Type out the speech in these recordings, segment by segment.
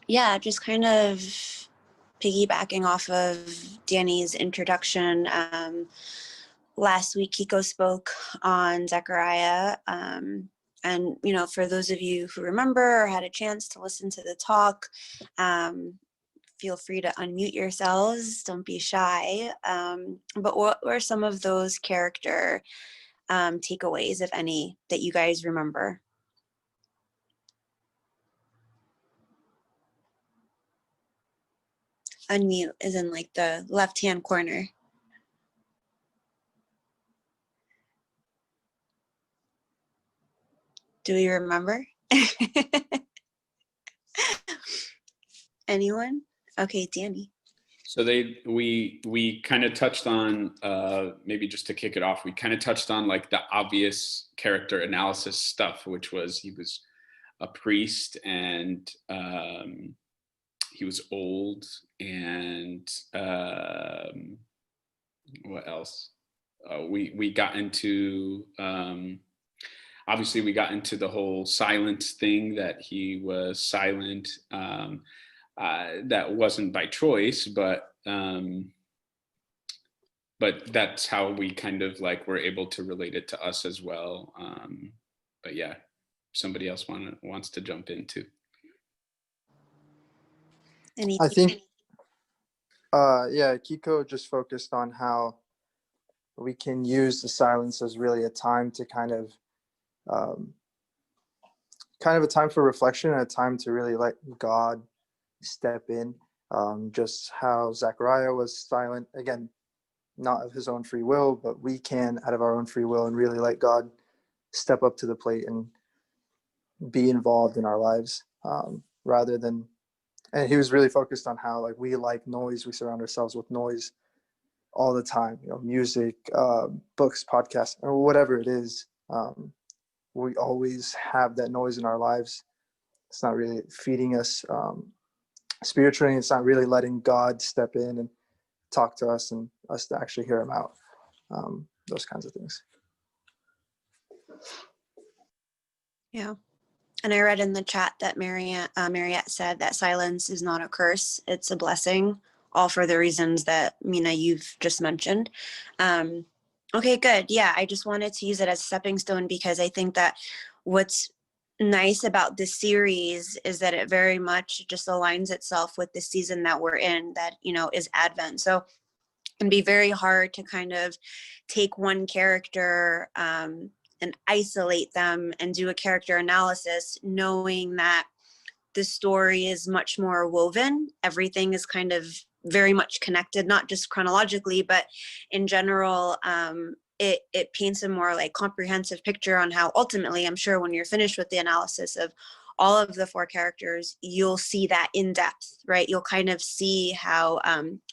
Yeah, just kind of piggybacking off of Danny's introduction. Last week, Kiko spoke on Zechariah. And, for those of you who remember or had a chance to listen to the talk, feel free to unmute yourselves. Don't be shy. But what were some of those character takeaways, if any, that you guys remember? Unmute is in like the left-hand corner. Do we remember? Anyone? Okay, Danny. So we kind of touched on, maybe just to kick it off, we kind of touched on like the obvious character analysis stuff, which was he was a priest and he was old, and what else? We got into, obviously we got into the whole silence thing, that he was silent. That wasn't by choice, but that's how we kind of like were able to relate it to us as well. But yeah, somebody else wants to jump into. I think, Kiko just focused on how we can use the silence as really a time to kind of a time for reflection and a time to really let God step in. Just how Zechariah was silent, again, not of his own free will, but we can out of our own free will and really let God step up to the plate and be involved in our lives, rather than, and he was really focused on how like we like noise, we surround ourselves with noise all the time, music, books, podcasts, or whatever it is. We always have that noise in our lives. It's not really feeding us spiritually. It's not really letting God step in and talk to us and us to actually hear him out. Those kinds of things. Yeah. And I read in the chat that Mariette said that silence is not a curse, it's a blessing, all for the reasons that, Mina, you've just mentioned. Okay, good. Yeah, I just wanted to use it as a stepping stone because I think that what's nice about this series is that it very much just aligns itself with the season that we're in, that, is Advent. So it can be very hard to kind of take one character and isolate them and do a character analysis, knowing that the story is much more woven. Everything is kind of very much connected, not just chronologically, but in general. It paints a more like comprehensive picture on how ultimately, I'm sure when you're finished with the analysis of all of the 4 characters, you'll see that in depth, right? You'll kind of see how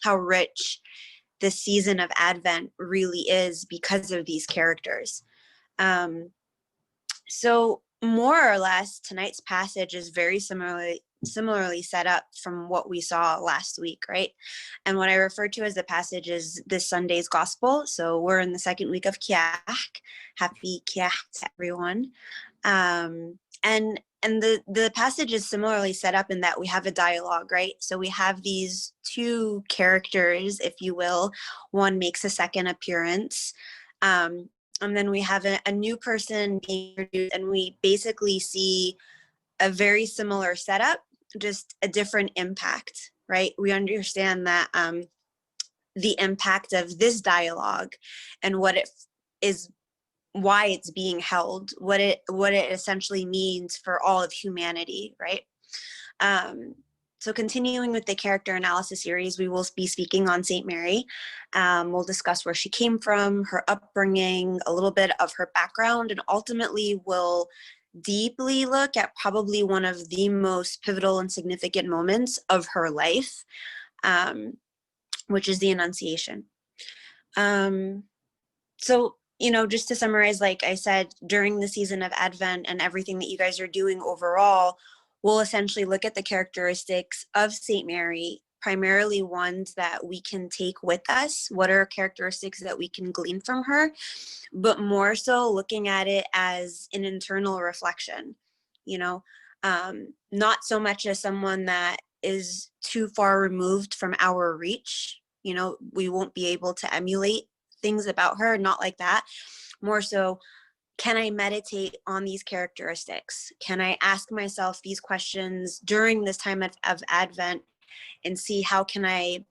rich the season of Advent really is because of these characters. So more or less, tonight's passage is very similarly set up from what we saw last week, right? And what I refer to as the passage is this Sunday's gospel. So we're in the second week of Kiach. Happy Kiach to everyone. And the passage is similarly set up in that we have a dialogue, right? So we have these 2 characters, if you will. One makes a second appearance. And then we have a new person being introduced, and we basically see a very similar setup, just a different impact, right? We understand that the impact of this dialogue and what it is, why it's being held, what it essentially means for all of humanity, right? So continuing with the character analysis series, we will be speaking on St. Mary. We'll discuss where she came from, her upbringing, a little bit of her background, and ultimately we'll deeply look at probably one of the most pivotal and significant moments of her life, which is the Annunciation. So, just to summarize, like I said, during the season of Advent and everything that you guys are doing overall, we'll essentially look at the characteristics of St. Mary, primarily ones that we can take with us. What are characteristics that we can glean from her? But more so looking at it as an internal reflection. not so much as someone that is too far removed from our reach. You know, we won't be able to emulate things about her, not like that. More so, can I meditate on these characteristics? Can I ask myself these questions during this time of Advent and see how can I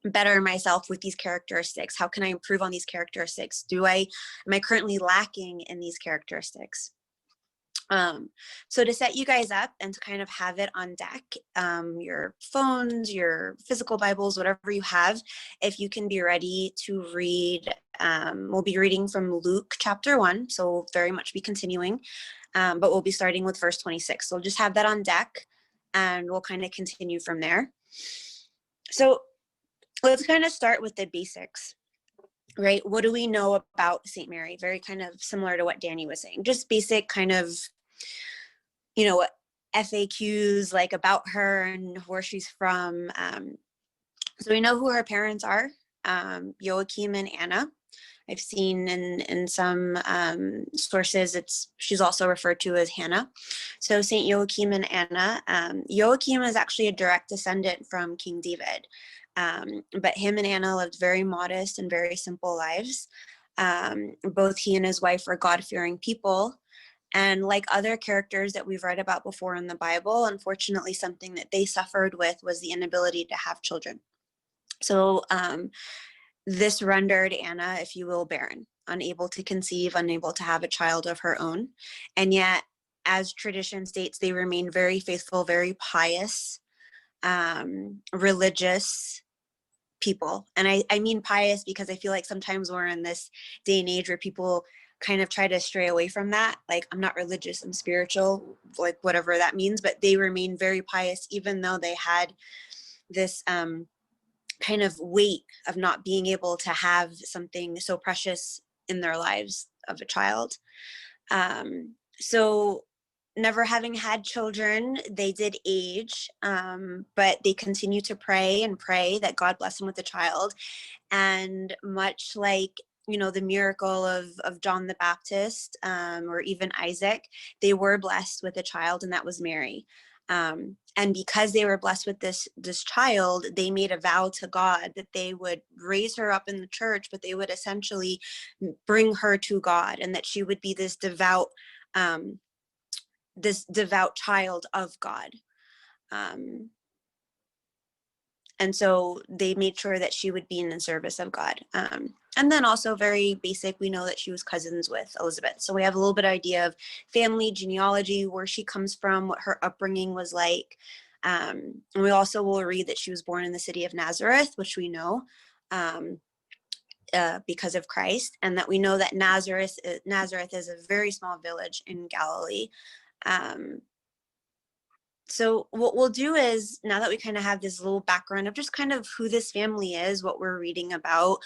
better myself with these characteristics? How can I improve on these characteristics? Am I currently lacking in these characteristics? So to set you guys up and to kind of have it on deck, your phones, your physical Bibles, whatever you have, if you can be ready to read, we'll be reading from Luke chapter 1, so we'll very much be continuing, but we'll be starting with verse 26. So we'll just have that on deck and we'll kind of continue from there. So let's kind of start with the basics, right? What do we know about St. Mary? Very kind of similar to what Danny was saying, just basic kind of, you know, FAQs like about her and where she's from. So we know who her parents are, Joachim and Anna. I've seen in some sources, she's also referred to as Hannah. So Saint Joachim and Anna. Joachim is actually a direct descendant from King David, but him and Anna lived very modest and very simple lives. Both he and his wife were God-fearing people. And like other characters that we've read about before in the Bible, unfortunately, something that they suffered with was the inability to have children. So this rendered Anna, if you will, barren, unable to conceive, unable to have a child of her own. And yet, as tradition states, they remained very faithful, very pious, religious people. And I mean pious because I feel like sometimes we're in this day and age where people kind of try to stray away from that. Like, I'm not religious, I'm spiritual, like whatever that means, but they remained very pious, even though they had this kind of weight of not being able to have something so precious in their lives of a child. So never having had children, they did age, but they continue to pray and pray that God bless them with a child. And much like, you know, the miracle of John the Baptist, or even Isaac, they were blessed with a child, and that was Mary. And because they were blessed with this child, they made a vow to God that they would raise her up in the church, but they would essentially bring her to God, and that she would be this devout child of God. And so they made sure that she would be in the service of God. And then also very basic, we know that she was cousins with Elizabeth. So we have a little bit of idea of family, genealogy, where she comes from, what her upbringing was like. And we also will read that she was born in the city of Nazareth, which we know because of Christ, and that we know that Nazareth is a very small village in Galilee. So what we'll do is, now that we kind of have this little background of just kind of who this family is, what we're reading about,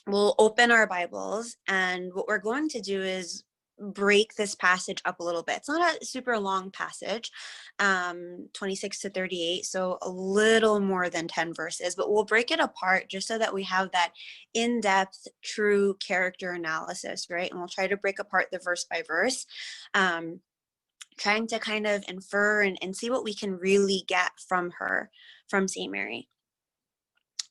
we'll open our Bibles, and what we're going to do is break this passage up a little bit. It's not a super long passage, 26 to 38, so a little more than 10 verses, but we'll break it apart just so that we have that in-depth, true character analysis, right? And we'll try to break apart the verse by verse, trying to kind of infer and see what we can really get from her, from St. Mary.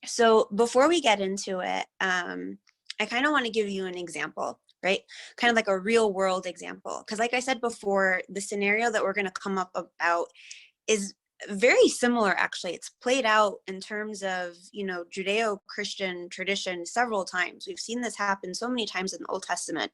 So before we get into it, I kind of want to give you an example, right? Kind of like a real world example. Because like I said before, the scenario that we're going to come up about is very similar, actually. It's played out in terms of, you know, Judeo-Christian tradition several times. We've seen this happen so many times in the Old Testament,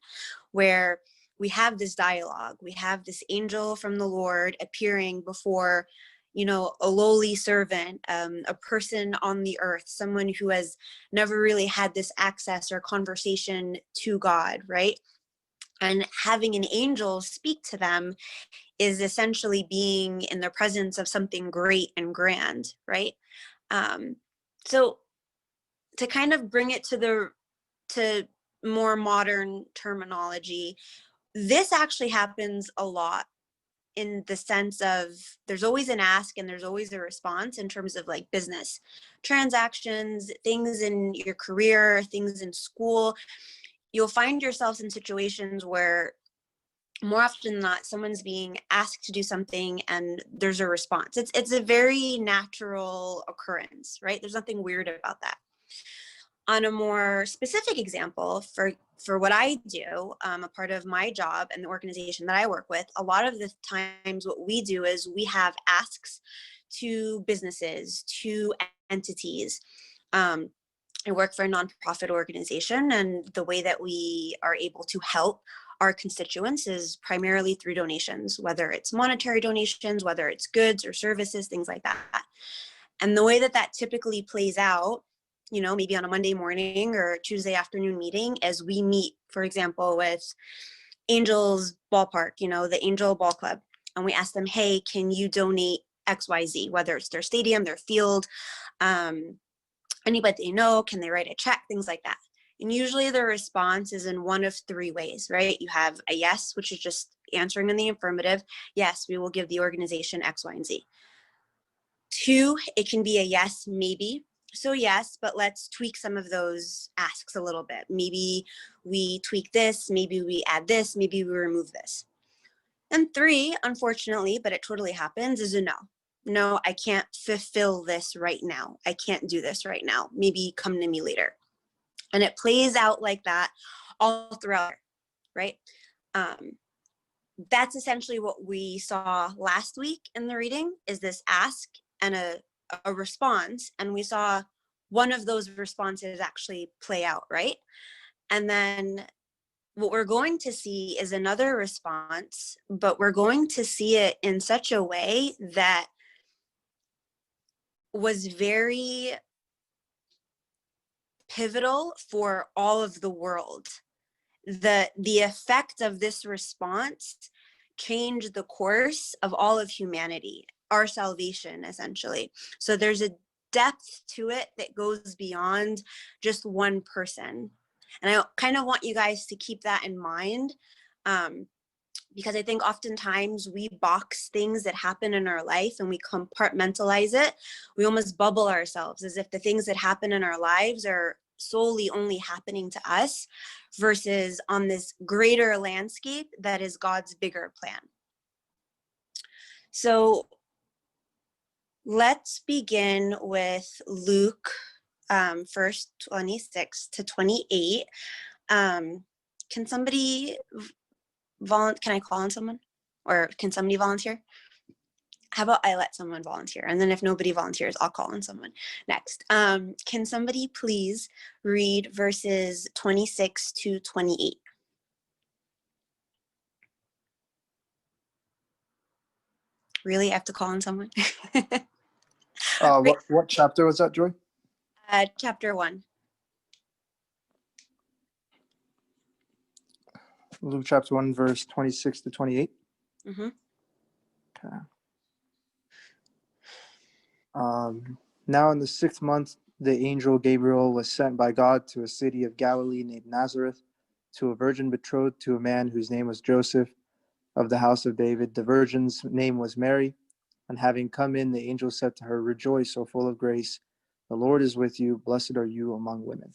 where we have this dialogue. We have this angel from the Lord appearing before, you know, a lowly servant, a person on the earth, someone who has never really had this access or conversation to God, right? And having an angel speak to them is essentially being in the presence of something great and grand, right? So to kind of bring it to more modern terminology, this actually happens a lot, in the sense of there's always an ask and there's always a response in terms of like business transactions, things in your career, things in school. You'll find yourselves in situations where more often than not, someone's being asked to do something and there's a response. It's a very natural occurrence, right? There's nothing weird about that. On a more specific example, for what I do, a part of my job and the organization that I work with, a lot of the times what we do is we have asks to businesses, to entities. I work for a nonprofit organization, and the way that we are able to help our constituents is primarily through donations, whether it's monetary donations, whether it's goods or services, things like that. And the way that that typically plays out, you know, maybe on a Monday morning or Tuesday afternoon meeting, as we meet, for example, with Angels Ballpark, you know, the Angel Ball Club, and we ask them, hey, can you donate XYZ, whether it's their stadium, their field, anybody they know, can they write a check, things like that. And usually the response is in one of three ways, right? You have a yes, which is just answering in the affirmative. Yes, we will give the organization X, Y, and Z. Two, it can be a yes, maybe. So yes, but let's tweak some of those asks a little bit. Maybe we tweak this, maybe we add this, maybe we remove this. And three, unfortunately, but it totally happens, is a no. No, I can't fulfill this right now. I can't do this right now. Maybe come to me later. And it plays out like that all throughout, right? That's essentially what we saw last week in the reading, is this ask and a response. And we saw one of those responses actually play out, right? And then what we're going to see is another response, but we're going to see it in such a way that was very pivotal for all of the world. The effect of this response changed the course of all of humanity, our salvation, essentially. So there's a depth to it that goes beyond just one person. And I kind of want you guys to keep that in mind, because I think oftentimes we box things that happen in our life and we compartmentalize it. We almost bubble ourselves as if the things that happen in our lives are solely only happening to us, versus on this greater landscape that is God's bigger plan. So let's begin with Luke 1:26 to 28. Can somebody can I call on someone, or can somebody volunteer? How about I let someone volunteer, and then if nobody volunteers, I'll call on someone next. Can somebody please read verses 26 to 28? Really, I have to call on someone? What chapter was that, Joy? Chapter 1. Luke chapter 1, verse 26 to 28. Mm-hmm. Okay. Now in the 6th month, the angel Gabriel was sent by God to a city of Galilee named Nazareth, to a virgin betrothed to a man whose name was Joseph, of the house of David. The virgin's name was Mary. And having come in, the angel said to her, "Rejoice, O full of grace. The Lord is with you. Blessed are you among women."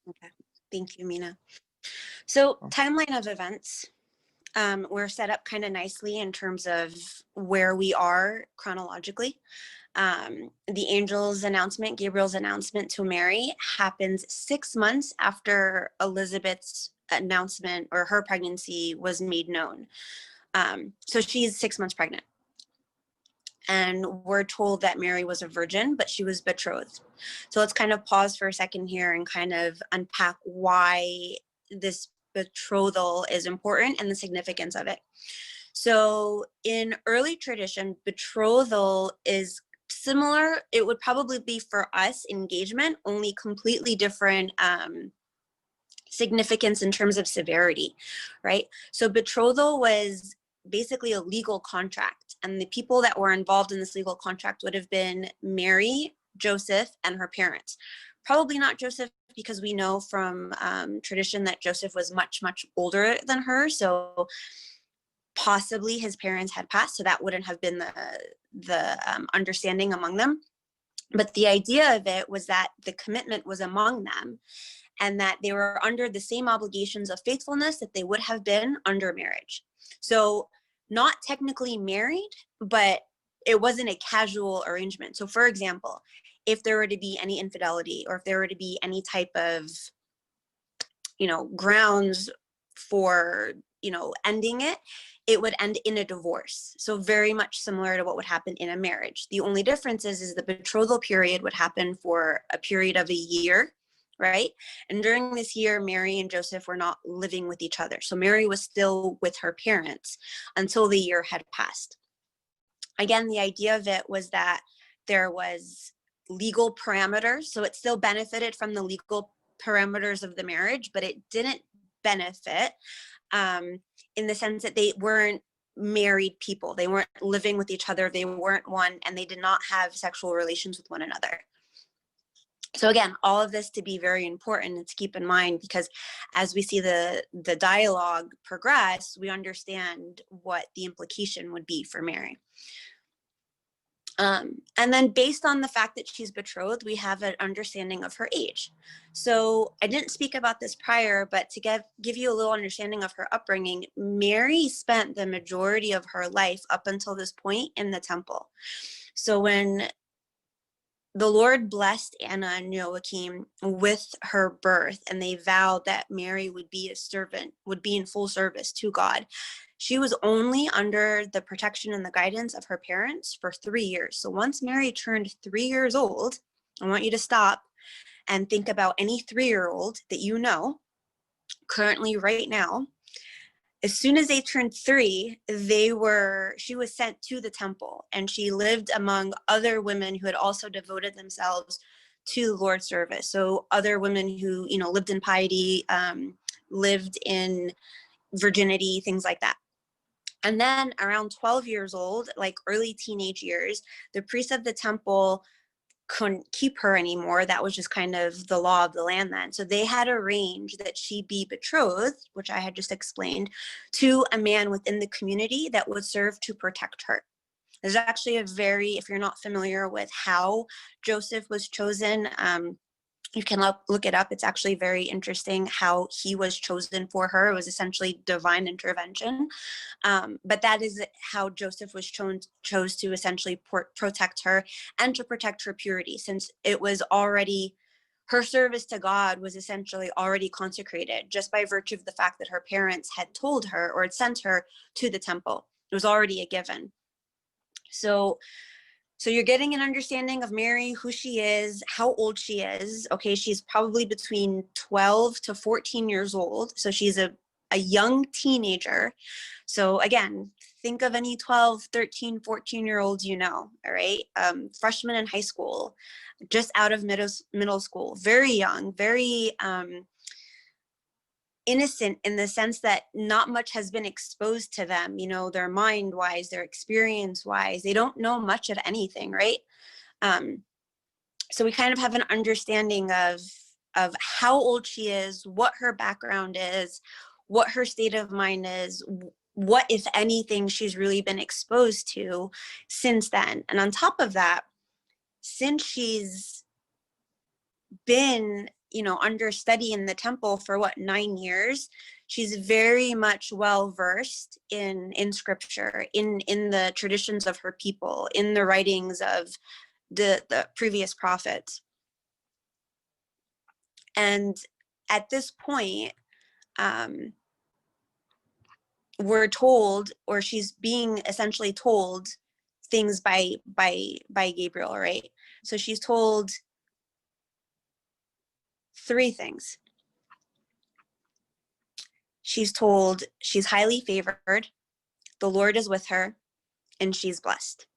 Okay. Thank you, Mina. So timeline of events. We're set up kind of nicely in terms of where we are chronologically. The angel's announcement, Gabriel's announcement to Mary, happens 6 months after Elizabeth's announcement, or her pregnancy, was made known. So she's 6 months pregnant. And we're told that Mary was a virgin, but she was betrothed. So let's kind of pause for a second here and kind of unpack why this betrothal is important and the significance of it. So in early tradition, betrothal is similar. It would probably be for us engagement, only completely different significance in terms of severity, right? So betrothal was basically a legal contract, and the people that were involved in this legal contract would have been Mary, Joseph, and her parents. Probably not Joseph, because we know from tradition that Joseph was much, much older than her. So possibly his parents had passed, so that wouldn't have been the understanding among them. But the idea of it was that the commitment was among them. and that they were under the same obligations of faithfulness that they would have been under marriage. So not technically married, but it wasn't a casual arrangement. So for example, if there were to be any infidelity, or if there were to be any type of, grounds for, ending it, it would end in a divorce. So very much similar to what would happen in a marriage. The only difference is the betrothal period would happen for a period of a year, right? And during this year, Mary and Joseph were not living with each other. So Mary was still with her parents until the year had passed. Again, the idea of it was that there was legal parameters. So it still benefited from the legal parameters of the marriage, but it didn't benefit in the sense that they weren't married people. They weren't living with each other. They weren't one, and they did not have sexual relations with one another. So again, all of this to be very important and to keep in mind, because as we see the dialogue progress, we understand what the implication would be for Mary. And then based on the fact that she's betrothed, we have an understanding of her age. So I didn't speak about this prior, but to give you a little understanding of her upbringing, Mary spent the majority of her life up until this point in the temple. So when the Lord blessed Anna and Joachim with her birth, and they vowed that Mary would be a servant, would be in full service to God, she was only under the protection and the guidance of her parents for 3 years. So once Mary turned 3 years old, I want you to stop and think about any 3-year-old that you know currently right now. As soon as they turned 3, she was sent to the temple, and she lived among other women who had also devoted themselves to the Lord's service. So other women who, lived in piety, lived in virginity, things like that. And then around 12 years old, like early teenage years, the priest of the temple couldn't keep her anymore. That was just kind of the law of the land then. So they had arranged that she be betrothed, which I had just explained, to a man within the community that would serve to protect her. There's actually if you're not familiar with how Joseph was chosen, you can look it up. It's actually very interesting how he was chosen for her. It was essentially divine intervention. But that is how Joseph was chose to essentially protect her and to protect her purity, since it was already, her service to God was essentially already consecrated just by virtue of the fact that her parents had told her or had sent her to the temple. It was already a given. So you're getting an understanding of Mary, who she is, how old she is. Okay, she's probably between 12 to 14 years old. So she's a young teenager. So again, think of any 12, 13, 14-year-olds all right? Freshman in high school, just out of middle school, very young, very innocent in the sense that not much has been exposed to them, their mind wise, their experience wise. They don't know much of anything, right? So we kind of have an understanding of how old she is, what her background is, what her state of mind is, what, if anything, she's really been exposed to since then. And on top of that, since she's been under study in the temple for 9 years, she's very much well versed in scripture, in the traditions of her people, in the writings of the previous prophets. And at this point, we're told, or she's being essentially told things by Gabriel, right? So she's told 3 things. She's told she's highly favored, the Lord is with her, and she's blessed.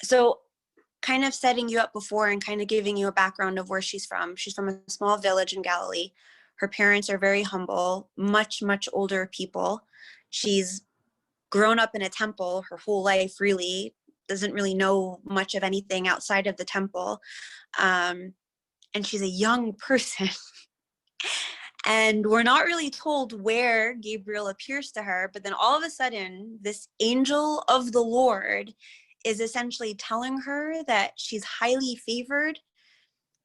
So kind of setting you up before and kind of giving you a background of where she's from. She's from a small village in Galilee. Her parents are very humble, much, much older people. She's grown up in a temple her whole life, really, doesn't really know much of anything outside of the temple. And she's a young person. And we're not really told where Gabriel appears to her, but then all of a sudden, this angel of the Lord is essentially telling her that she's highly favored,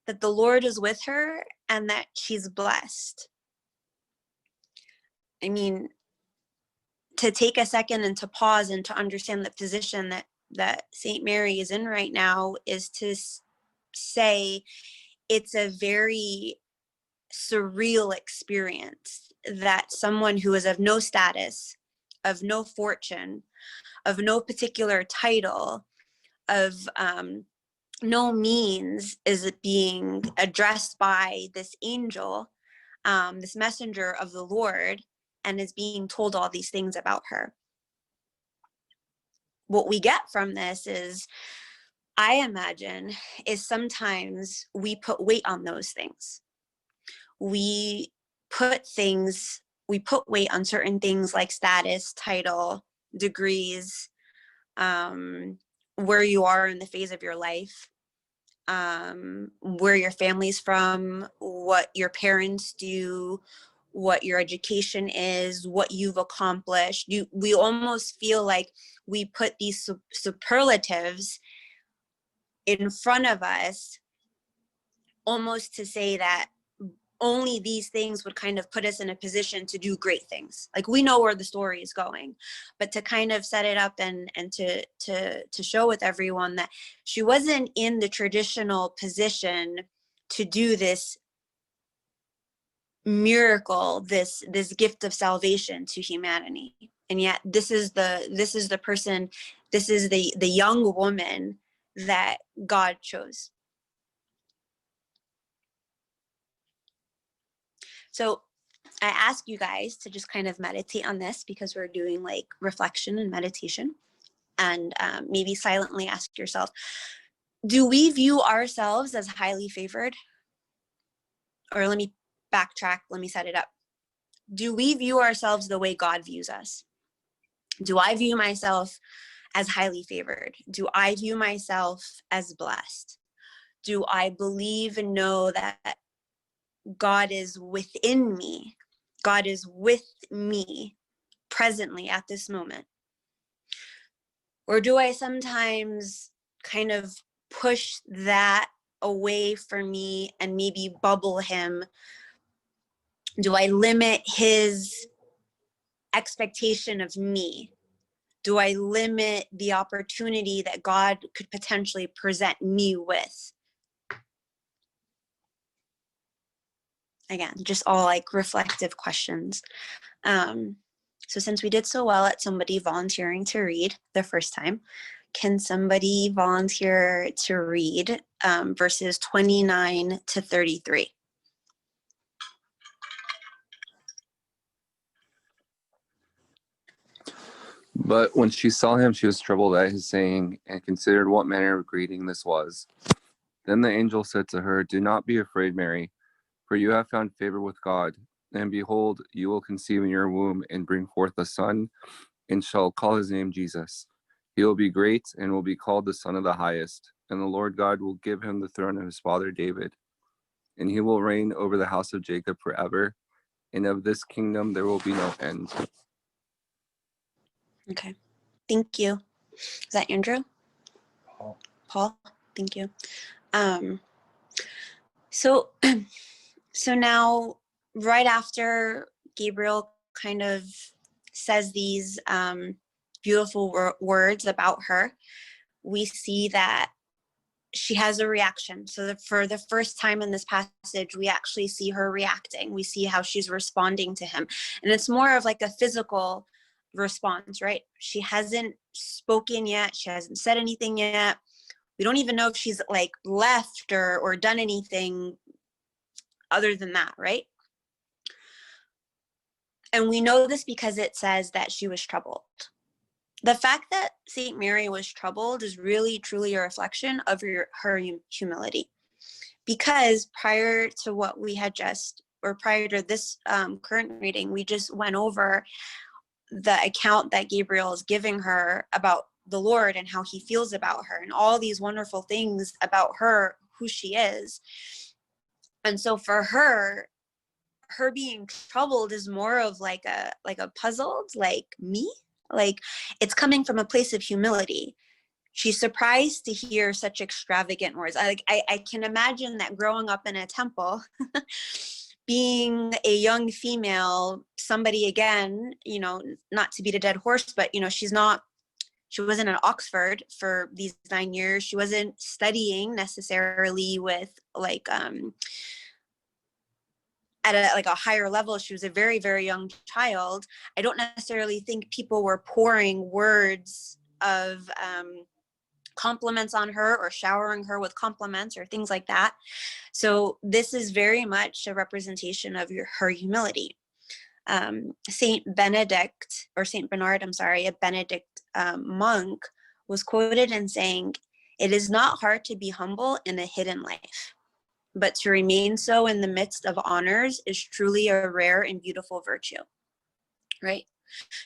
that the Lord is with her and that she's blessed. I mean, to take a second and to pause and to understand the position that St. Mary is in right now is to say it's a very surreal experience that someone who is of no status, of no fortune, of no particular title, of no means is being addressed by this angel, this messenger of the Lord, and is being told all these things about her. What we get from this is, I imagine, is sometimes we put weight on those things. We put weight on certain things like status, title, degrees, where you are in the phase of your life, where your family's from, what your parents do, what your education is, what you've accomplished. We almost feel like we put these superlatives in front of us, almost to say that only these things would kind of put us in a position to do great things. Like, we know where the story is going, but to kind of set it up and to show with everyone that she wasn't in the traditional position to do this miracle, this gift of salvation to humanity. And yet this is the person, this is the young woman that God chose. So I ask you guys to just kind of meditate on this, because we're doing like reflection and meditation, and maybe silently ask yourself, do we view ourselves as highly favored? Or let me backtrack, let me set it up. Do we view ourselves the way God views us? Do I view myself as highly favored? Do I view myself as blessed? Do I believe and know that God is within me? God is with me presently at this moment? Or do I sometimes kind of push that away from me and maybe bubble him? Do I limit his expectation of me? Do I limit the opportunity that God could potentially present me with? Again, just all like reflective questions. So since we did so well at somebody volunteering to read the first time, can somebody volunteer to read verses 29 to 33? But when she saw him, she was troubled at his saying, and considered what manner of greeting this was. Then the angel said to her, "Do not be afraid, Mary, for you have found favor with God. And behold, you will conceive in your womb and bring forth a son, and shall call his name Jesus. He will be great and will be called the Son of the Highest. And the Lord God will give him the throne of his father David. And he will reign over the house of Jacob forever, and of this kingdom there will be no end." Okay, thank you. Is that Andrew? Paul, thank you. So now, right after Gabriel kind of says these beautiful words about her, we see that she has a reaction. So for the first time in this passage, we actually see her reacting. We see how she's responding to him. And it's more of like a physical response, right? She hasn't spoken yet. She hasn't said anything yet. We don't even know if she's like left or done anything other than that, right? And we know this because it says that she was troubled. The fact that St. Mary was troubled is really, truly a reflection of her humility. Because prior to what we had prior to this current reading, we just went over the account that Gabriel is giving her about the Lord and how he feels about her and all these wonderful things about her, who she is. And so for her being troubled is more of like a puzzled, like me, like it's coming from a place of humility. She's surprised to hear such extravagant words. I can imagine that growing up in a temple, being a young female, somebody, again, you know, not to beat a dead horse, but, you know, she wasn't in Oxford for these 9 years. She wasn't studying necessarily with like, at a higher level. She was a very, very young child. I don't necessarily think people were pouring words of compliments on her or showering her with compliments or things like that. So this is very much a representation of her humility. Saint Benedict, or Saint Bernard, I'm sorry, a Benedict monk, was quoted in saying, "It is not hard to be humble in a hidden life, but to remain so in the midst of honors is truly a rare and beautiful virtue." Right?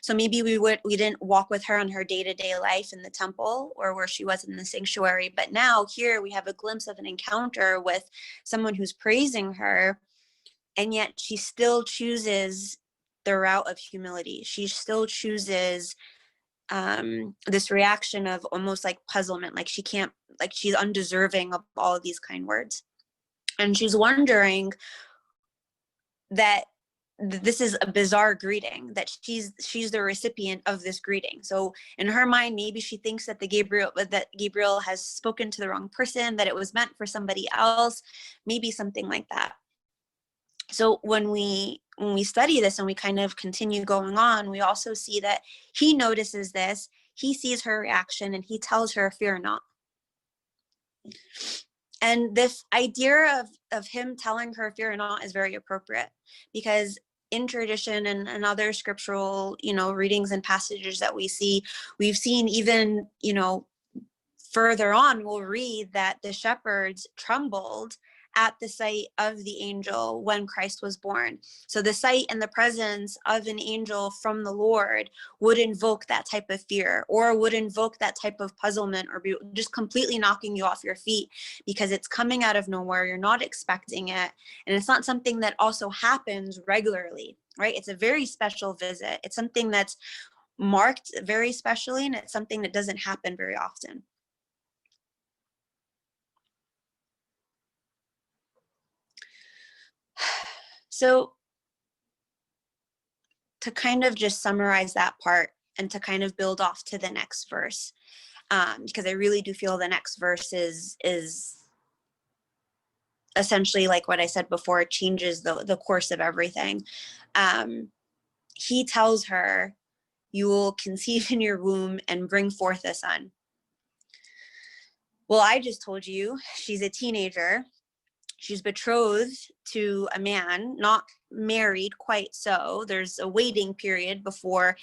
So maybe we didn't walk with her on her day-to-day life in the temple or where she was in the sanctuary, but now here we have a glimpse of an encounter with someone who's praising her, and yet she still chooses the route of humility. She still chooses this reaction of almost like puzzlement, like she can't, like she's undeserving of all of these kind words. And she's wondering that this is a bizarre greeting, that she's the recipient of this greeting. So in her mind, maybe she thinks that Gabriel has spoken to the wrong person, that it was meant for somebody else, maybe something like that. So when we study this and we kind of continue going on, we also see that he notices this, he sees her reaction, and he tells her, "Fear not." And this idea of him telling her, "Fear not," is very appropriate, because in tradition and other scriptural, you know, readings and passages that we've seen even, you know, further on, we'll read that the shepherds trembled at the sight of the angel when Christ was born. So the sight and the presence of an angel from the Lord would invoke that type of fear, or would invoke that type of puzzlement, or be just completely knocking you off your feet, because it's coming out of nowhere. You're not expecting it. And it's not something that also happens regularly, right? It's a very special visit. It's something that's marked very specially, and it's something that doesn't happen very often. So to kind of just summarize that part and to kind of build off to the next verse, because I really do feel the next verse is essentially, like what I said before, it changes the course of everything. He tells her, "You will conceive in your womb and bring forth a son." Well, I just told you she's a teenager. She's betrothed to a man, not married quite so. There's a waiting period before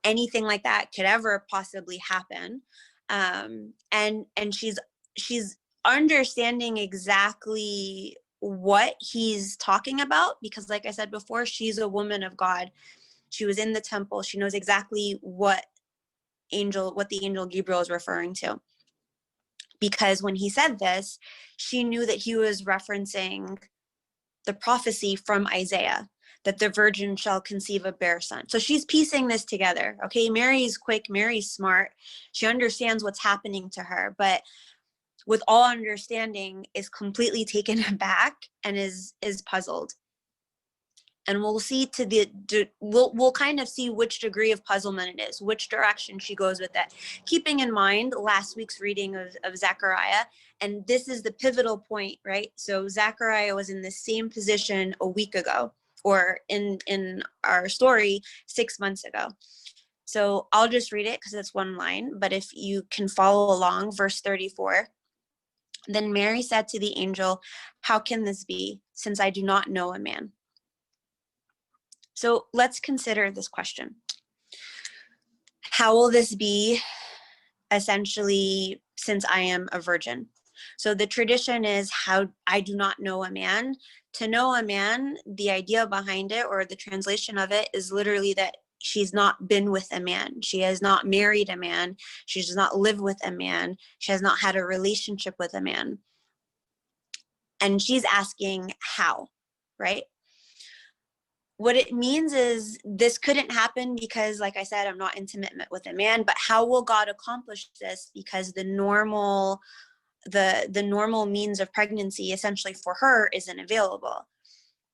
anything like that could ever possibly happen. And she's understanding exactly what he's talking about, because like I said before, she's a woman of God. She was in the temple. She knows exactly what the angel Gabriel is referring to. Because when he said this, she knew that he was referencing the prophecy from Isaiah, that the virgin shall conceive a bear son. So she's piecing this together. Okay, Mary's quick, Mary's smart. She understands what's happening to her, but with all understanding is completely taken aback and is puzzled. And we'll see we'll kind of see which degree of puzzlement it is, which direction she goes with it. Keeping in mind last week's reading of Zechariah, and this is the pivotal point, right? So Zechariah was in the same position a week ago, or in our story 6 months ago. So I'll just read it because it's one line, but if you can follow along, verse 34. Then Mary said to the angel, "How can this be, since I do not know a man?" So let's consider this question. How will this be, essentially, since I am a virgin? So the tradition is, how I do not know a man. To know a man, the idea behind it, or the translation of it, is literally that she's not been with a man. She has not married a man. She does not live with a man. She has not had a relationship with a man. And she's asking how, right? what it means is this couldn't happen because, like I said, I'm not intimate with a man, but how will God accomplish this? Because the normal means of pregnancy essentially for her isn't available.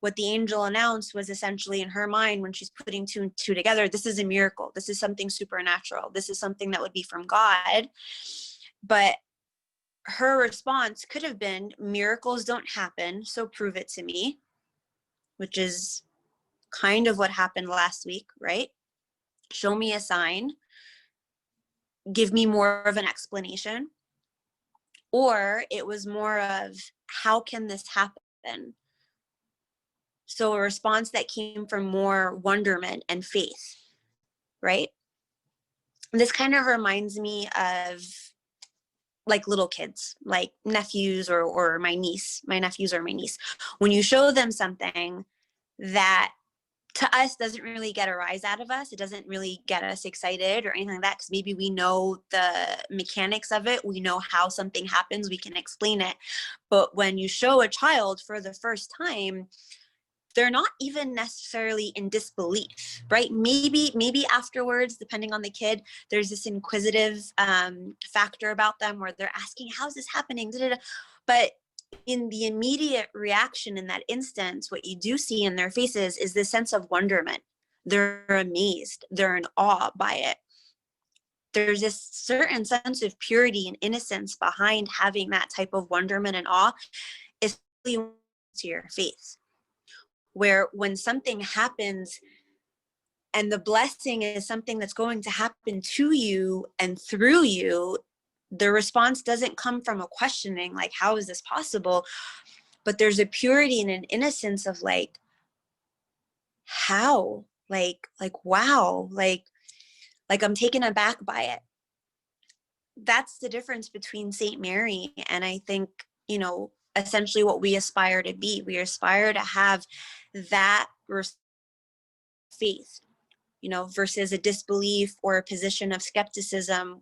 What the angel announced was essentially in her mind, when she's putting two and two together, this is a miracle. This is something supernatural. This is something that would be from God. But her response could have been, miracles don't happen, so prove it to me, which is kind of what happened last week, right? Show me a sign. Give me more of an explanation. Or it was more of, how can this happen? So a response that came from more wonderment and faith, right? This kind of reminds me of like little kids, like nephews or my nephews or my niece. When you show them something that to us doesn't really get a rise out of us, it doesn't really get us excited or anything like that, because maybe we know the mechanics of it, we know how something happens, we can explain it. But when you show a child for the first time, they're not even necessarily in disbelief, right? Maybe afterwards, depending on the kid, there's this inquisitive factor about them where they're asking, how's this happening? But in the immediate reaction in that instance, what you do see in their faces is this sense of wonderment. They're amazed, they're in awe by it. There's this certain sense of purity and innocence behind having that type of wonderment and awe, especially to your faith. Where when something happens and the blessing is something that's going to happen to you and through you, the response doesn't come from a questioning, like, how is this possible? But there's a purity and an innocence of like, how? Like, wow, like I'm taken aback by it. That's the difference between Saint Mary and, I think, essentially what we aspire to be. We aspire to have that faith, versus a disbelief or a position of skepticism,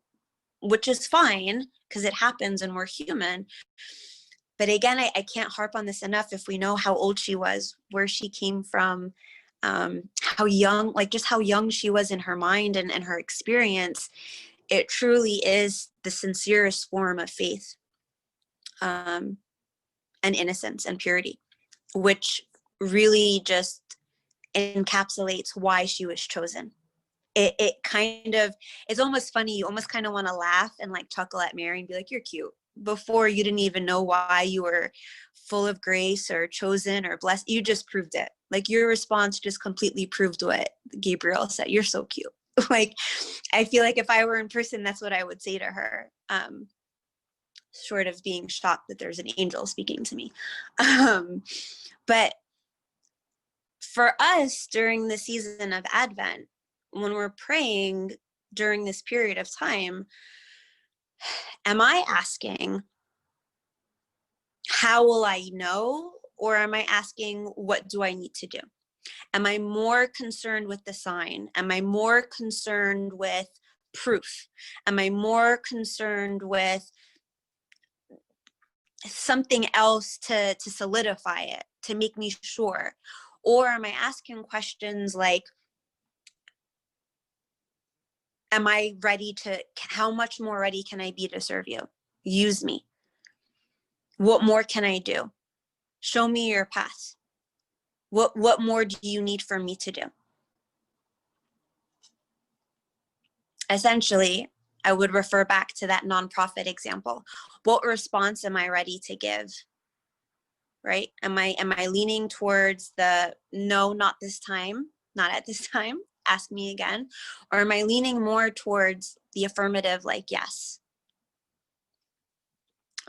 which is fine because it happens and we're human. But again, I can't harp on this enough. If we know how old she was, where she came from, how young, just how young she was in her mind and her experience, it truly is the sincerest form of faith, and innocence and purity, which really just encapsulates why she was chosen. It kind of, it's almost funny. You almost kind of want to laugh and like chuckle at Mary and be like, you're cute. Before, you didn't even know why you were full of grace or chosen or blessed. You just proved it. Like, your response just completely proved what Gabriel said. You're so cute. Like, I feel like if I were in person, that's what I would say to her. Short of being shocked that there's an angel speaking to me. But for us, during the season of Advent, when we're praying during this period of time, am I asking, how will I know? Or am I asking, what do I need to do? Am I more concerned with the sign? Am I more concerned with proof? Am I more concerned with something else to solidify it, to make me sure? Or am I asking questions like, am I ready how much more ready can I be to serve you? Use me. What more can I do? Show me your path. What more do you need for me to do? Essentially, I would refer back to that nonprofit example. What response am I ready to give? Right? Am I leaning towards the no, not this time, not at this time, ask me again? Or am I leaning more towards the affirmative, like, yes?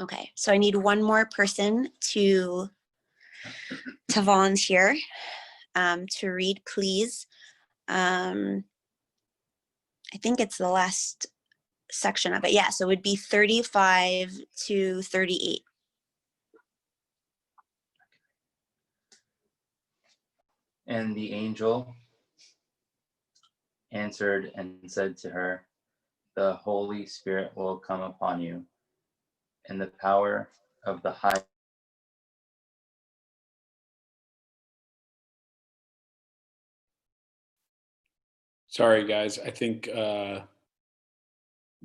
Okay, so I need one more person to volunteer to read, please. I think it's the last section of it. Yeah, so it would be 35 to 38. And the angel answered and said to her, the Holy Spirit will come upon you, and the power of the High Sorry, guys. I think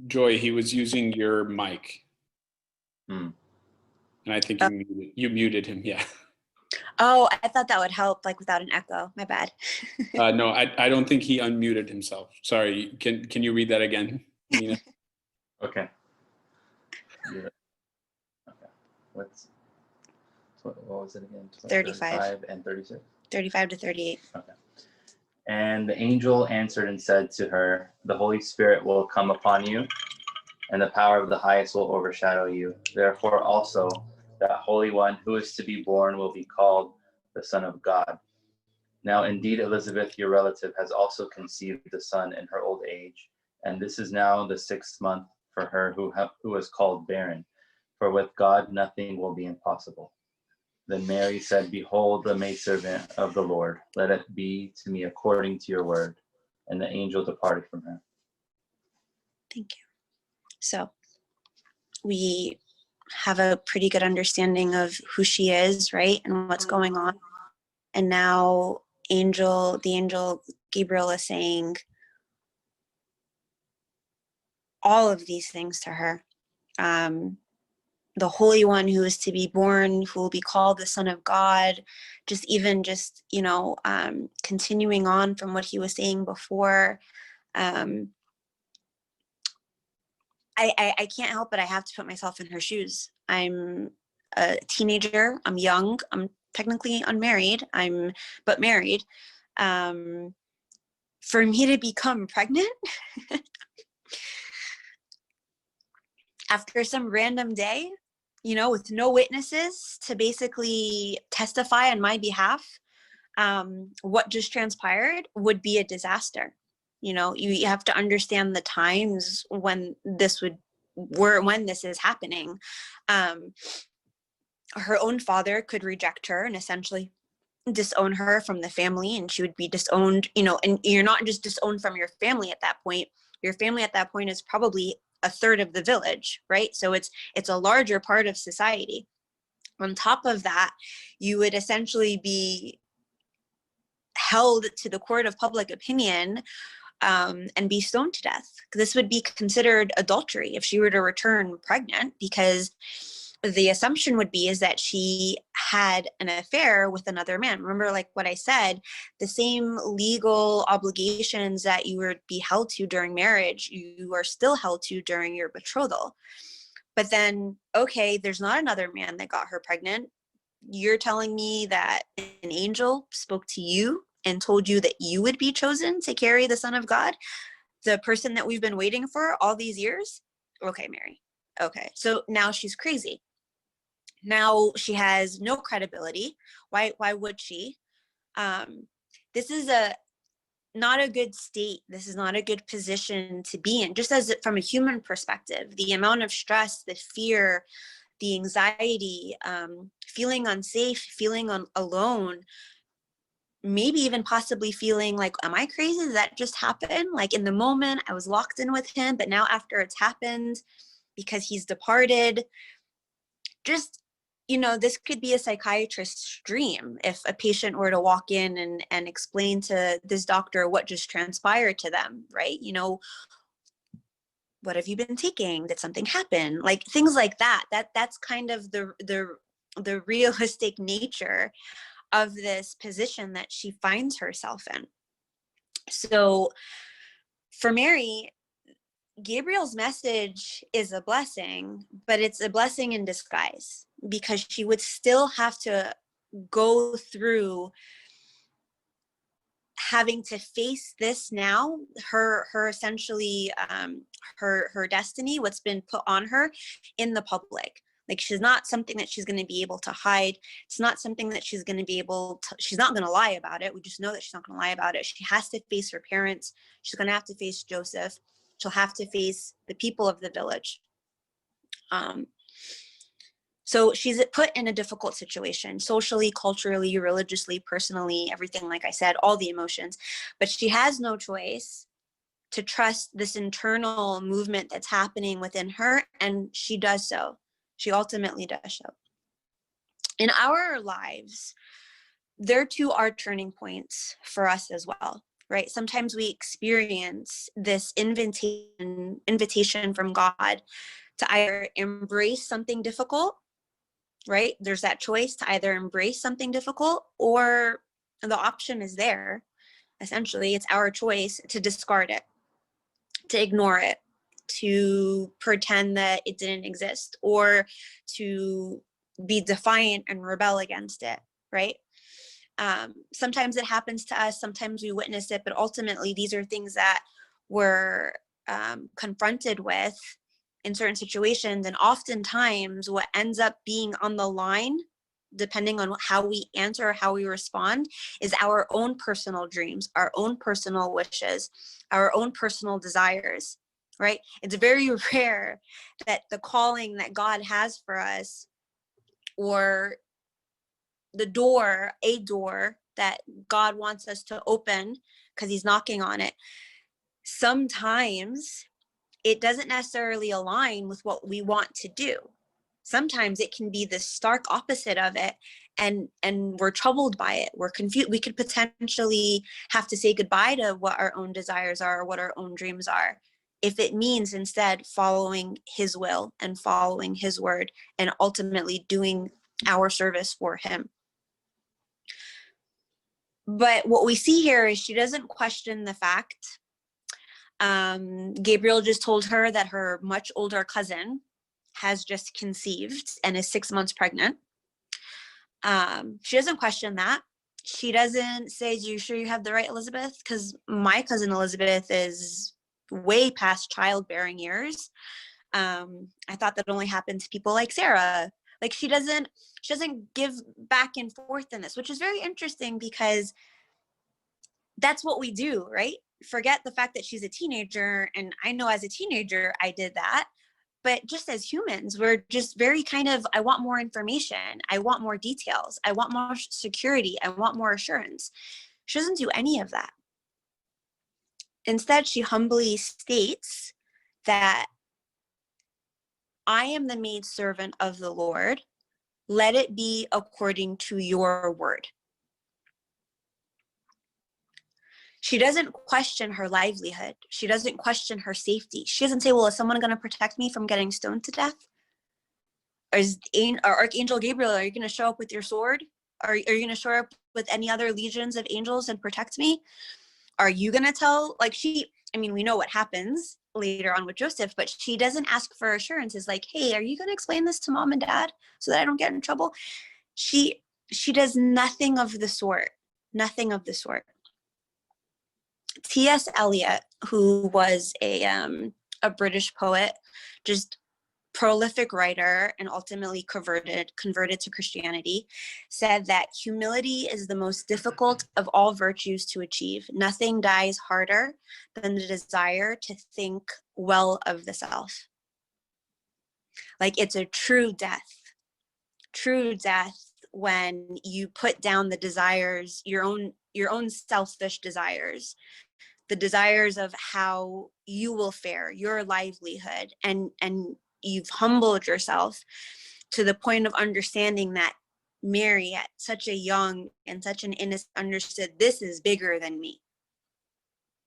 Joy, he was using your mic, and I think you muted him. Yeah. Oh, I thought that would help, like without an echo. My bad. No, I don't think he unmuted himself. Sorry. Can you read that again, Nina? Okay. Yeah. Okay. What was it again? 35 and 36? 35 to 38. Okay. And the angel answered and said to her, the Holy Spirit will come upon you, and the power of the highest will overshadow you. Therefore also that Holy One who is to be born will be called the Son of God. Now indeed Elizabeth, your relative, has also conceived a son in her old age, and this is now the 6th month for her who was called barren. For with God nothing will be impossible. Then Mary said, behold, the maidservant of the Lord, let it be to me according to your word. And the angel departed from her. Thank you. So we have a pretty good understanding of who she is, right? And what's going on. And now the angel Gabriel is saying all of these things to her. The Holy One who is to be born, who will be called the Son of God, continuing on from what he was saying before. I can't help it. I have to put myself in her shoes. I'm a teenager. I'm young. I'm technically unmarried. But married. For me to become pregnant after some random day, with no witnesses to basically testify on my behalf, what just transpired would be a disaster. You have to understand the times when this is happening. Her own father could reject her and essentially disown her from the family, and she would be disowned, and you're not just disowned from your family at that point. Your family at that point is probably a third of the village, right? So it's a larger part of society. On top of that, you would essentially be held to the court of public opinion, and be stoned to death. This would be considered adultery if she were to return pregnant, because the assumption would be is that she had an affair with another man. Remember, like what I said, the same legal obligations that you would be held to during marriage, you are still held to during your betrothal. But then, okay, there's not another man that got her pregnant. You're telling me that an angel spoke to you and told you that you would be chosen to carry the Son of God, the person that we've been waiting for all these years? Okay, Mary. Okay, so now she's crazy. Now she has no credibility. Why would she? This is not a good state. This is not a good position to be in. Just as from a human perspective, the amount of stress, the fear, the anxiety, feeling unsafe, feeling alone, maybe even possibly feeling like, am I crazy? Did that just happen? Like in the moment I was locked in with him, but now after it's happened, because he's departed, just, this could be a psychiatrist's dream if a patient were to walk in and explain to this doctor what just transpired to them, right? What have you been taking? Did something happen? Like things like that. That's kind of the realistic nature of this position that she finds herself in. So for Mary, Gabriel's message is a blessing, but it's a blessing in disguise, because she would still have to go through having to face this now, her essentially, her destiny, what's been put on her in the public. Like, she's not something that she's going to be able to hide. It's not something that she's going to be able to, she's not going to lie about it. We just know that she's not going to lie about it. She has to face her parents. She's going to have to face Joseph. She'll have to face the people of the village. So she's put in a difficult situation, socially, culturally, religiously, personally, everything, like I said, all the emotions. But she has no choice to trust this internal movement that's happening within her, and she does so. She ultimately does so. In our lives, there too are turning points for us as well, right? Sometimes we experience this invitation from God to either embrace something difficult, right? There's that choice to either embrace something difficult, or the option is there. Essentially, it's our choice to discard it, to ignore it, to pretend that it didn't exist, or to be defiant and rebel against it, right? Sometimes it happens to us, sometimes we witness it, but ultimately these are things that we're confronted with in certain situations. And oftentimes what ends up being on the line, depending on how we answer or how we respond, is our own personal dreams, our own personal wishes, our own personal desires, right? It's very rare that the calling that God has for us, or a door that God wants us to open because he's knocking on it, sometimes it doesn't necessarily align with what we want to do. Sometimes it can be the stark opposite of it, and we're troubled by it. We're confused. We could potentially have to say goodbye to what our own desires are, or what our own dreams are, if it means instead following his will and following his word, and ultimately doing our service for him. But what we see here is she doesn't question the fact. Gabriel just told her that her much older cousin has just conceived and is 6 months pregnant. She doesn't question that. She doesn't say, "You sure you have the right Elizabeth? Because my cousin Elizabeth is way past childbearing years. I thought that only happened to people like Sarah." Like she doesn't give back and forth in this, which is very interesting, because that's what we do, right? Forget the fact that she's a teenager, and I know as a teenager I did that, but just as humans, we're just very kind of, I want more information, I want more details, I want more security, I want more assurance. She doesn't do any of that. Instead, she humbly states that I am the maidservant of the Lord. Let it be according to your word. She doesn't question her livelihood. She doesn't question her safety. She doesn't say, well, is someone going to protect me from getting stoned to death? Or Archangel Gabriel, are you going to show up with your sword? Are you going to show up with any other legions of angels and protect me? Are you going to tell, we know what happens later on with Joseph, but she doesn't ask for assurances like, hey, are you going to explain this to mom and dad so that I don't get in trouble? She does nothing of the sort. Nothing of the sort. T.S. Eliot, who was a British poet, just prolific writer, and ultimately converted to Christianity, said that humility is the most difficult of all virtues to achieve. Nothing dies harder than the desire to think well of the self. Like, it's a true death when you put down the desires, your own selfish desires, the desires of how you will fare, your livelihood, and you've humbled yourself to the point of understanding that Mary, at such a young and such an innocent, understood, this is bigger than me.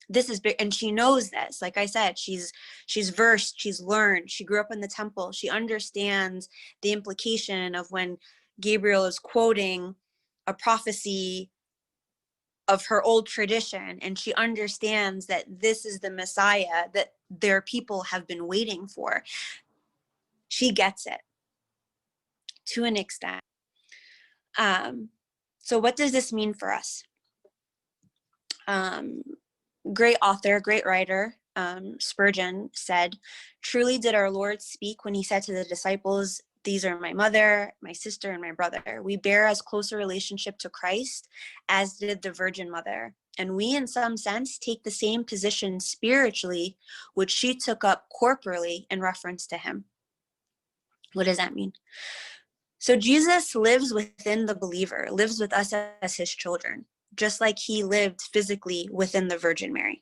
This is big, and she knows this. Like I said, she's versed, she's learned, she grew up in the temple, she understands the implication of when Gabriel is quoting a prophecy of her old tradition, and she understands that this is the Messiah that their people have been waiting for. She gets it to an extent. So what does this mean for us? Great author, great writer, Spurgeon said, truly did our Lord speak when he said to the disciples, these are my mother, my sister, and my brother. We bear as close a relationship to Christ as did the Virgin Mother. And we, in some sense, take the same position spiritually, which she took up corporally in reference to him. What does that mean? So Jesus lives within the believer, lives with us as his children, just like he lived physically within the Virgin Mary.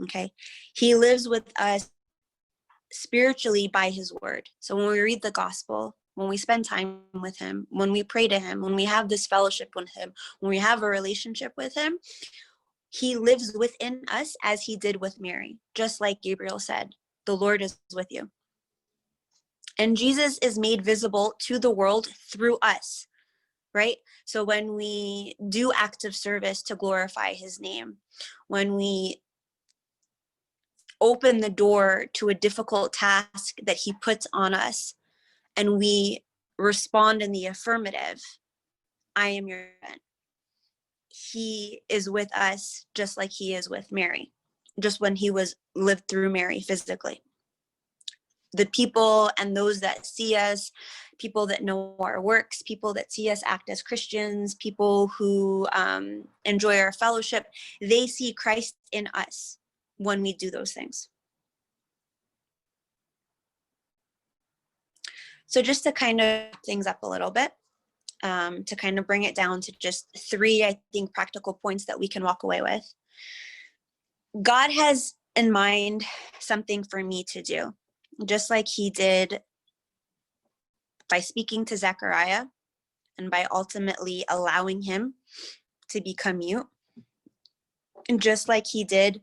Okay? He lives with us spiritually by his word. So when we read the gospel, when we spend time with him, when we pray to him, when we have this fellowship with him, when we have a relationship with him, He lives within us as he did with Mary, just like Gabriel said, the Lord is with you. And Jesus is made visible to the world through us, right? So when we do acts of service to glorify his name, when we open the door to a difficult task that he puts on us, and we respond in the affirmative, I am your friend. He is with us just like he is with Mary, just when he was lived through Mary physically. The people and those that see us, people that know our works, people that see us act as Christians, people who enjoy our fellowship, they see Christ in us when we do those things. So just to kind of things up a little bit, to kind of bring it down to just 3, I think, practical points that we can walk away with. God has in mind something for me to do, just like he did by speaking to Zechariah and by ultimately allowing him to become mute. And just like he did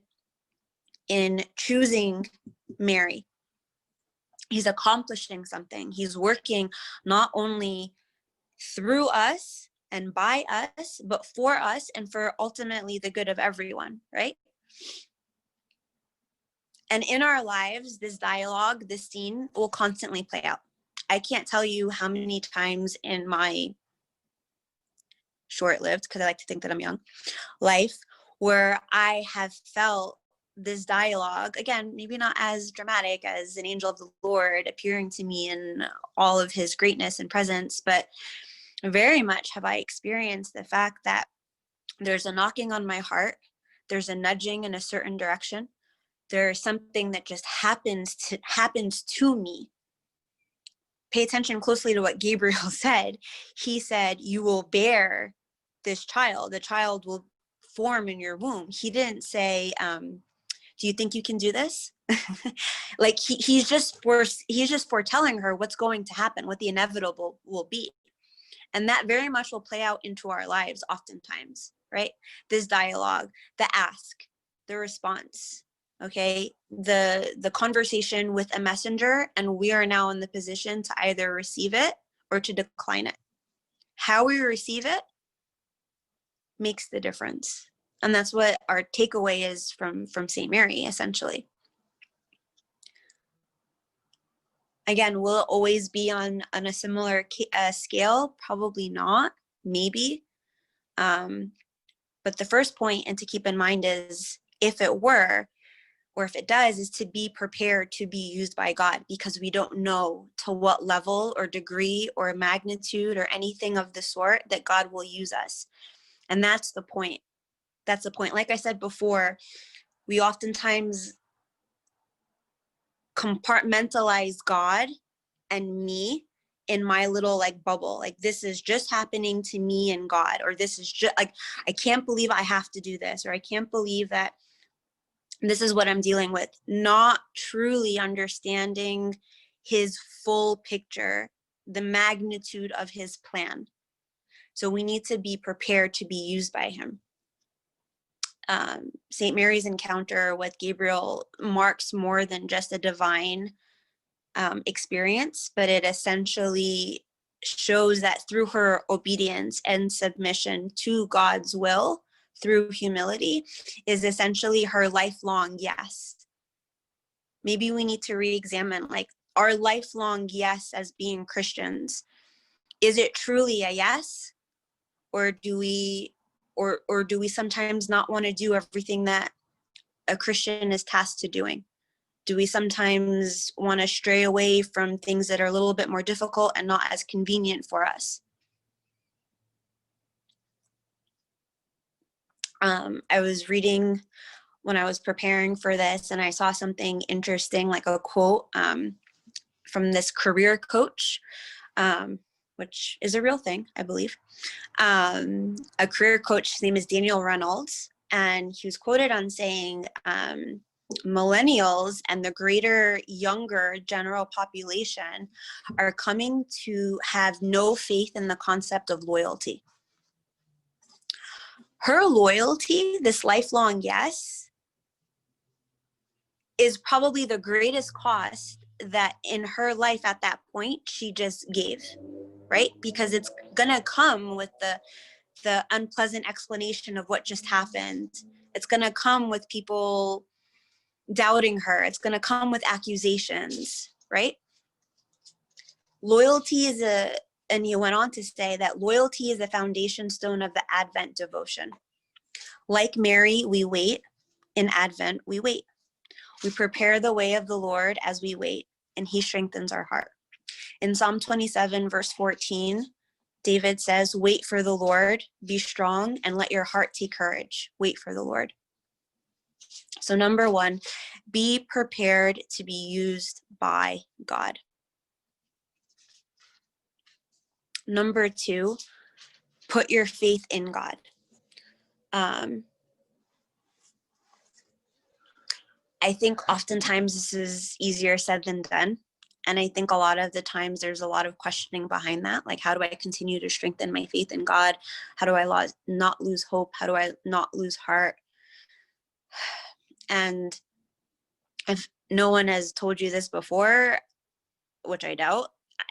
in choosing Mary, he's accomplishing something. He's working not only through us and by us, but for us and for ultimately the good of everyone, right? And in our lives, this dialogue, this scene will constantly play out. I can't tell you how many times in my short-lived, because I like to think that I'm young, life, where I have felt this dialogue, again, maybe not as dramatic as an angel of the Lord appearing to me in all of his greatness and presence, but very much have I experienced the fact that there's a knocking on my heart, there's a nudging in a certain direction, there's something that just happens to me. Pay attention closely to what Gabriel said. He said, you will bear this child. The child will form in your womb. He didn't say, do you think you can do this? Like he's just foretelling her what's going to happen, what the inevitable will be. And that very much will play out into our lives oftentimes, right? This dialogue, the ask, the response, okay? The conversation with a messenger, and we are now in the position to either receive it or to decline it. How we receive it makes the difference. And that's what our takeaway is from St. Mary, essentially. Again, will it always be on a similar scale? Probably not, maybe. But the first point, and to keep in mind, is if it were, or if it does, is to be prepared to be used by God, because we don't know to what level or degree or magnitude or anything of the sort that God will use us. And that's the point. That's the point. Like I said before, we oftentimes compartmentalize God and me in my little like bubble. Like, this is just happening to me and God, or this is just like, I can't believe I have to do this, or I can't believe that this is what I'm dealing with. Not truly understanding his full picture, the magnitude of his plan. So we need to be prepared to be used by him. St. Mary's encounter with Gabriel marks more than just a divine experience, but it essentially shows that through her obedience and submission to God's will through humility is essentially her lifelong yes. Maybe we need to re-examine like our lifelong yes as being Christians. Is it truly a yes? Or do we sometimes not want to do everything that a Christian is tasked to doing? Do we sometimes want to stray away from things that are a little bit more difficult and not as convenient for us? I was reading when I was preparing for this, and I saw something interesting, like a quote from this career coach, which is a real thing, I believe. A career coach, his name is Daniel Reynolds, and he was quoted on saying, millennials and the greater younger general population are coming to have no faith in the concept of loyalty. her loyalty, this lifelong yes, is probably the greatest cost that in her life at that point she just gave, right? Because it's gonna come with the unpleasant explanation of what just happened. It's gonna come with people doubting her. It's gonna come with accusations, right? Loyalty is and he went on to say that loyalty is the foundation stone of the Advent devotion. Like Mary, we wait. In Advent, we wait. We prepare the way of the Lord as we wait, and he strengthens our heart. In Psalm 27, verse 14, David says, wait for the Lord, be strong, and let your heart take courage. Wait for the Lord. So number one, be prepared to be used by God. Number two, put your faith in God. I think oftentimes this is easier said than done. And I think a lot of the times there's a lot of questioning behind that. Like, how do I continue to strengthen my faith in God? How do I not lose hope? How do I not lose heart? And if no one has told you this before, which I doubt,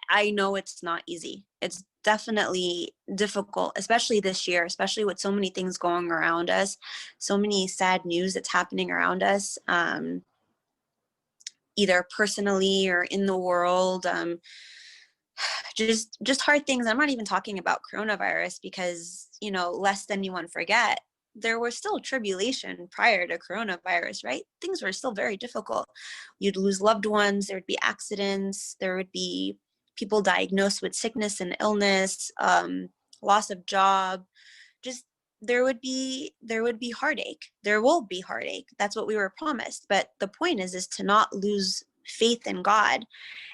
I know it's not easy. It's definitely difficult, especially this year, especially with so many things going around us, so many sad news that's happening around us, either personally or in the world. Just hard things. I'm not even talking about coronavirus because, lest anyone forget, there was still tribulation prior to coronavirus, right? Things were still very difficult. You'd lose loved ones, there would be accidents, there would be people diagnosed with sickness and illness, loss of job. Just there would be heartache. There will be heartache. That's what we were promised. But the point is to not lose faith in God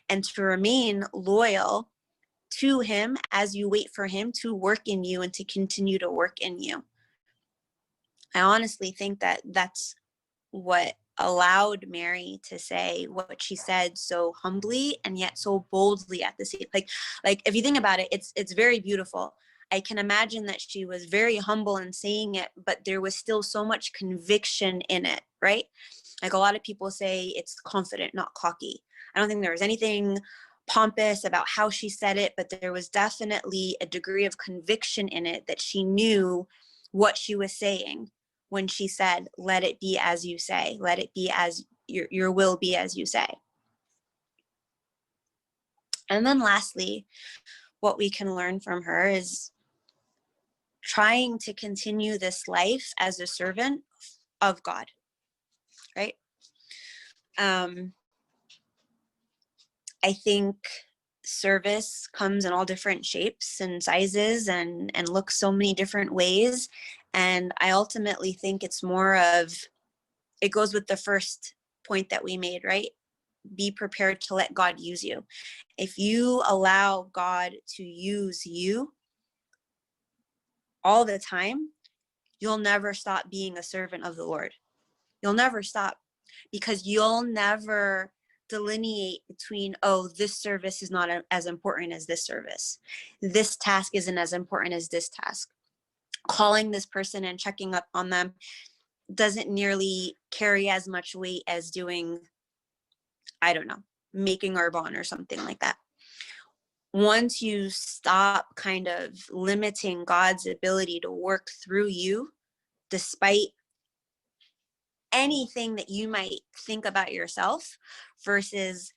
and to remain loyal to him as you wait for him to work in you and to continue to work in you. I honestly think that that's what allowed Mary to say what she said so humbly and yet so boldly at the same. Like if you think about it, it's very beautiful. I can imagine that she was very humble in saying it, but there was still so much conviction in it, right? Like a lot of people say it's confident, not cocky. I don't think there was anything pompous about how she said it, but there was definitely a degree of conviction in it that she knew what she was saying when she said, let it be as you say, let it be as your will be as you say. And then lastly, what we can learn from her is trying to continue this life as a servant of God, right? I think service comes in all different shapes and sizes and looks so many different ways. And I ultimately think it's more of, it goes with the first point that we made, right? Be prepared to let God use you. If you allow God to use you all the time, you'll never stop being a servant of the Lord. You'll never stop, because you'll never delineate between, oh, this service is not as important as this service. This task isn't as important as this task. Calling this person and checking up on them doesn't nearly carry as much weight as doing, I don't know, making Arbonne or something like that. Once you stop kind of limiting God's ability to work through you, despite anything that you might think about yourself, versus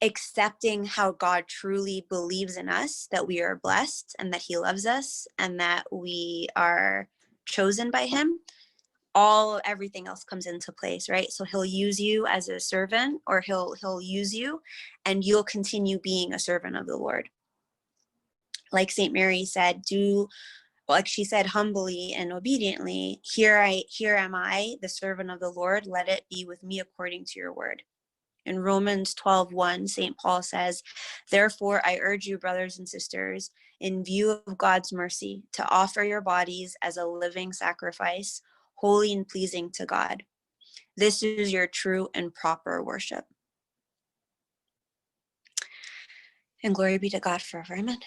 accepting how God truly believes in us, that we are blessed and that he loves us and that we are chosen by him, everything else comes into place, right? So he'll use you as a servant, or he'll use you and you'll continue being a servant of the Lord. Like St. Mary said, like she said, humbly and obediently, here am I, the servant of the Lord, let it be with me according to your word. In Romans 12:1, St. Paul says, therefore, I urge you, brothers and sisters, in view of God's mercy, to offer your bodies as a living sacrifice, holy and pleasing to God. This is your true and proper worship. And glory be to God forever. Amen.